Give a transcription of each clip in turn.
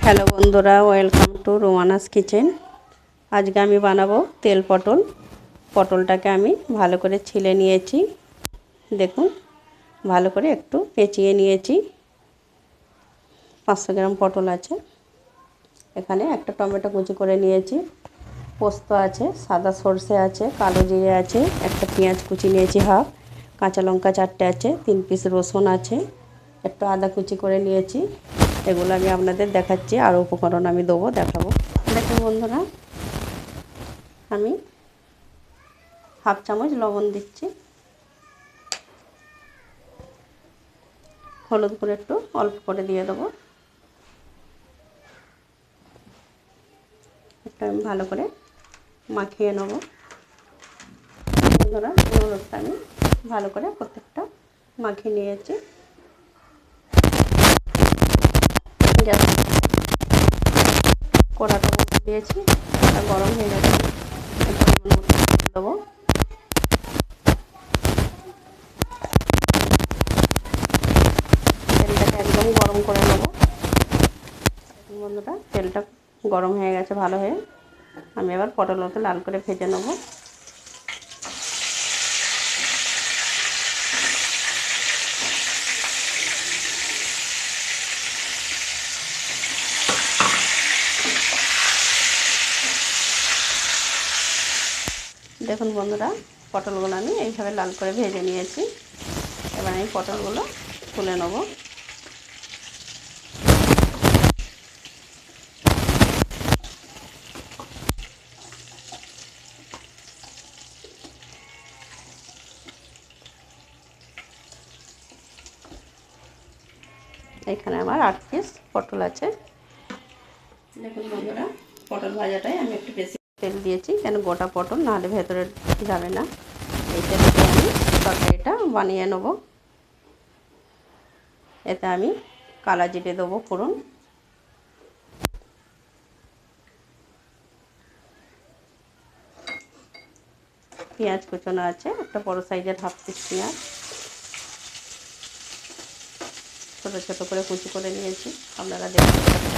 Hello বন্ধুরা, welcome to রোমানাস kitchen. আজকে আমি বানাবো তেল পটল। পটলটাকে আমি ভালো করে ছিলে নিয়েছি। দেখুন, ভালো করে একটু পেঁচিয়ে নিয়েছি। 500 গ্রাম পটল আছে। এখানে একটা টমেটো কুচি করে নিয়েছি, পোস্ত আছে, সাদা সর্ষে আছে, কালো জিরে আছে, একটা পেঁয়াজ কুচি নিয়েছি হাফ, কাঁচা লঙ্কা 4টে আছে, 3 পিস রসুন আছে, একটু আদা কুচি করে নিয়েছি। এগুলো আমি আপনাদের দেখাচ্ছি, আরও উপকরণ আমি দেবো, দেখাবো। দেখুন বন্ধুরা, আমি হাফ চামচ লবণ দিচ্ছি, হলুদ করে একটু অল্প করে দিয়ে দেবো। একটু আমি ভালো করে মাখিয়ে নেব। বন্ধুরা, হলুদটা আমি ভালো করে প্রত্যেকটা মাখিয়ে নিয়েছি। গ্যাস কড়াটা বসিয়ে দিয়েছি, এটা গরম হয়ে গেছে। দেবো তেলটাকে একদম গরম করে নেবো। বন্ধুরা, তেলটা গরম হয়ে গেছে ভালো হয়ে। আমি এবার পটলগুলোকে লাল করে ভেজে নেবো। দেখুন বন্ধুরা, পটলগুলো আমি এইভাবে লাল করে ভেজে নিয়েছি। এবার আমি পটলগুলো তুলে নেব। এখানে আমার 8 পিস পটল আছে। দেখুন বন্ধুরা, পটল ভাজাটাই আমি একটু বেশি তেল দিয়েছি, কেন গোটা পটল নাহলে ভেতরে যাবে না। এই তেলে আমি তরকারিটা বানিয়ে নেব। এতে আমি কালো জিরে দেবো ফোড়ন, পেঁয়াজ কুচনো আছে, একটা বড় সাইজের হাফ পিস পেঁয়াজ ছোটো ছোটো করে কুচি করে নিয়েছি, আপনারা দেখতে পাচ্ছেন।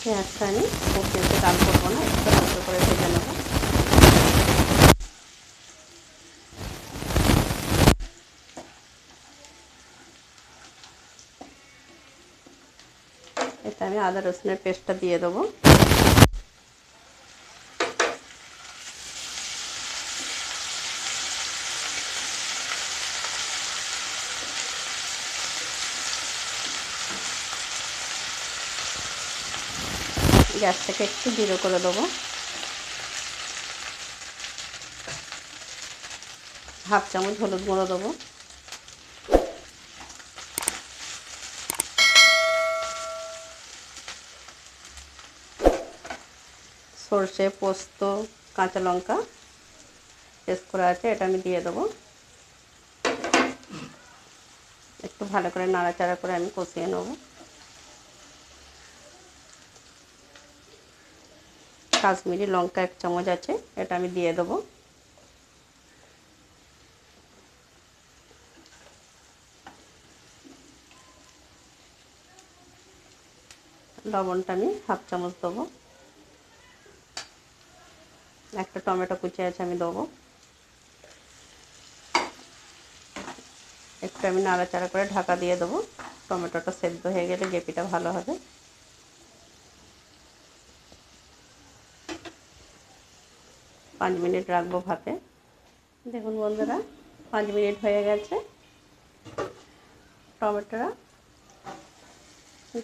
পেঁয়াজটা আমি খুব বেশি লাল করবো না, একটু হালকা করে ভেজে নেবো। এতে আমি আদা রসুনের পেস্টটা দিয়ে দেবো। গ্যাসটাকে একটু জিরো করে দেবো। হাফ চামচ হলুদ গুঁড়ো দেবো, সর্ষে, পোস্ত, কাঁচা লঙ্কা পেস্ট করা আছে, এটা আমি দিয়ে দেবো। একটু ভালো করে নাড়াচাড়া করে আমি কষিয়ে নেব। কাশ্মীরি লঙ্কা 1 চামচ আছে, এটা আমি দিয়ে দেবো। লবণটা আমি হাফ চামচ দেবো। একটা টমেটো কুচি আছে, আমি দেবো। একটু আমি নাড়াচাড়া করে ঢাকা দিয়ে দেবো। টমেটোটা সেদ্ধ হয়ে গেলে গ্রেভিটা ভালো হবে। 5 মিনিট রাখবো ভাপে। দেখুন বন্ধুরা, 5 মিনিট হয়ে গেছে, টমেটোটা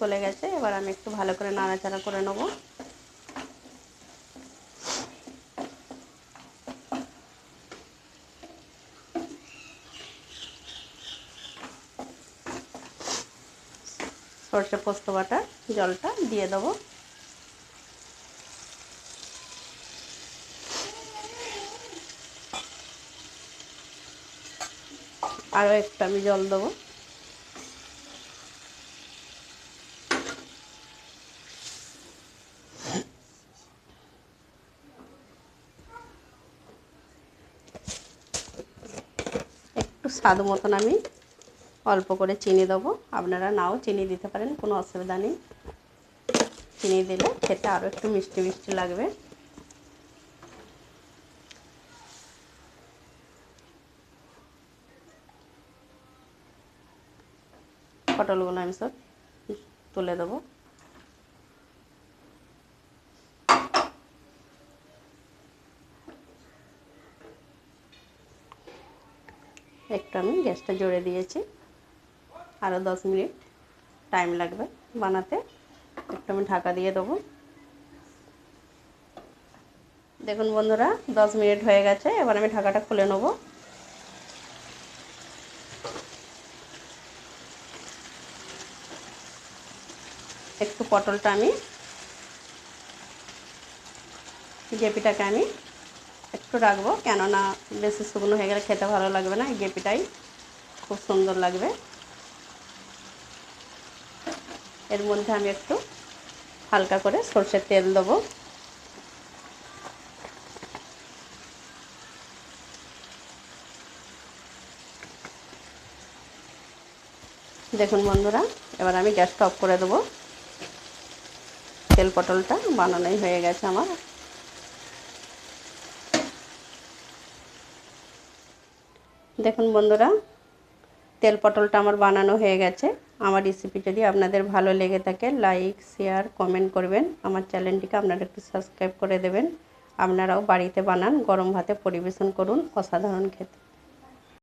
গলে গেছে। এবার আমি একটু ভালো করে নাড়াচাড়া করে নেব। সরষে পোস্ত বাটা জলটা দিয়ে দেবো। আরও একটু আমি জল দেবো। স্বাদ মতন আমি অল্প করে চিনি দেবো, আপনারা নাও চিনি দিতে পারেন, কোনো অসুবিধা নেই। চিনি দিলে খেতে আরও একটু মিষ্টি মিষ্টি লাগবে। পটলগুলো আমি সব তুলে দেবো। একটু আমি গ্যাসটা জোরে দিয়েছি, আরও 10 মিনিট টাইম লাগবে বানাতে। একটু আমি ঢাকা দিয়ে দেবো। দেখুন বন্ধুরা 10 মিনিট হয়ে গেছে, এবার আমি ঢাকাটা খুলে নেব। একটু পটলটা আমি গেপিটাকে আমি একটু রাখবো, কেননা বেশি শুকনো হয়ে গেলে খেতে ভালো লাগবে না, গেপিটাই খুব সুন্দর লাগবে। এর মধ্যে আমি একটু হালকা করে সরষের তেল দেবো। দেখুন বন্ধুরা এবার আমি গ্যাসটা অফ করে দেবো। তেল পটলটা বানানোই হয়ে গেছে আমার। দেখুন বন্ধুরা তেল পটলটা আমার বানানো হয়ে গেছে। আমার রেসিপি যদি আপনাদের ভালো লেগে থাকে লাইক শেয়ার কমেন্ট করবেন, আমার চ্যানেলটিকে আপনারা একটু সাবস্ক্রাইব করে দেবেন। আপনারাও বাড়িতে বানান, গরম ভাতে পরিবেশন করুন, অসাধারণ খেতে।